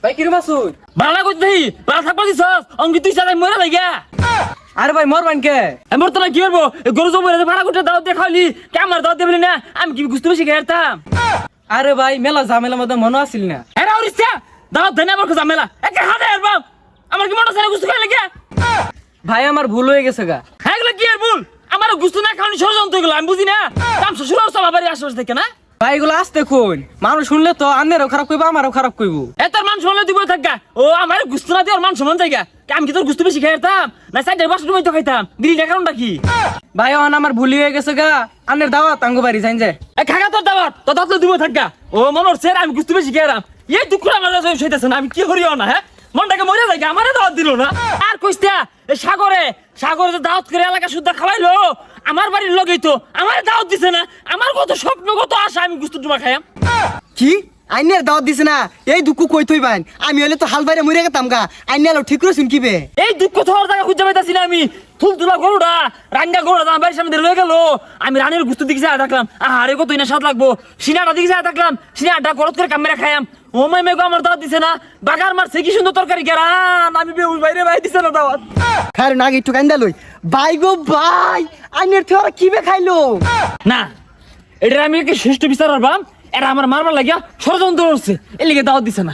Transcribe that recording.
ভাই কিরম আছুন? বাংলা কইতে দেই বাংলা থাকবা দিছস অঙ্কি তুই সাথে মরে লাগা। আরে ভাই মরবান কে? এমর তো না কি করবো গরু জমরে ভাড়া করতে দাও দেখালি ক্যামেরা দাও দেবলি না আমি কি গুস্ত বেশি খেতাম। আরে ভাই মেলা ঝামেলা মধ্যে মনে আসিল না। এরা ওরিসা দাও দেনা আমার ঝামেলা একা হাতে আরবাম আমার কি মনে আছে গুস্ত খাই লাগা। ভাই আমার ভুল হয়ে গেছে গা। হ্যাঁ এগুলো কি আর ভুল আমার গুস্ত না খাওয়ানি ষড়যন্ত্র এগুলো আমি বুঝি না। কাম শ্বশুর অবস্থা বাবারই আশেপাশে থেকে না। ভাই এগুলো আসতে কোন মানুষ শুনলে তো আন্নেরও খারাপ কইবো আমারও খারাপ কইবো। তোর মান সম্মান দিব থাকা ও আমার গুস্ত না দিয়ে ওর মান সম্মান জায়গা আমি কি তোর গুস্ত বেশি খাইতাম না সাইডের বাসন তো খাইতাম দিলি না কারণটা কি? ভাই এখন আমার ভুল হয়ে গেছে গা। আন্নের দাওয়াত আঙ্গো বাড়ি যাইন যে খাগা তোর দাবাত তো দাঁত দিব থাকা ও মনে হচ্ছে আমি গুস্ত বেশি খাইলাম এই দুঃখ আমার সইতেছে না আমি কি করিও না। হ্যাঁ মনটাকে মরে যায় আমারে দাওয়াত দিল না আর কইস্তা সাগরে সাগরে যে দাওয়াত করে এলাকা শুদ্ধ খাওয়াইলো আমার বাড়ির লগেই তো আমার দাওয়াত দিছে না আমার কত স্বপ্ন কত আশা আমি গুস্ত টুমা খাইয়াম। কি আইনের দাওয়াত দিছে না এই দুঃখ কই থই বাইন আমি হলে তো হাল বাইরে মরে গেতাম গা আইনালো ঠিক করে শুন কিবে এই দুঃখ তোমার জায়গা খুঁজে পাইতাছি না আমি তুলতুলা গরুটা রান্না গরুটা আমার বাড়ির সামনে লয়ে গেল আমি রানের গুস্ত দিকে যায় থাকলাম আরে কতই না স্বাদ লাগবো সিনাটা দিকে যায় থাকলাম সিনাটা গরত করে কামেরা খাইয়াম ও মাই মেগো আমার দাওয়াত দিছে না বাগার মারছে কি সুন্দর তরকারি গেরান আমি বেউস বাইরে ভাই দিছে না দাওয়াত। খারে নাগে একটু কান্দা লই ভাই গো ভাই আইনের তো কিবে খাইলো না এটা আমি কি শ্রেষ্ঠ বিচার পারবাম এরা আমার মারবার লাগিয়া ষড়যন্ত্র করছে এর লিগে দাওয়াত দিছে না।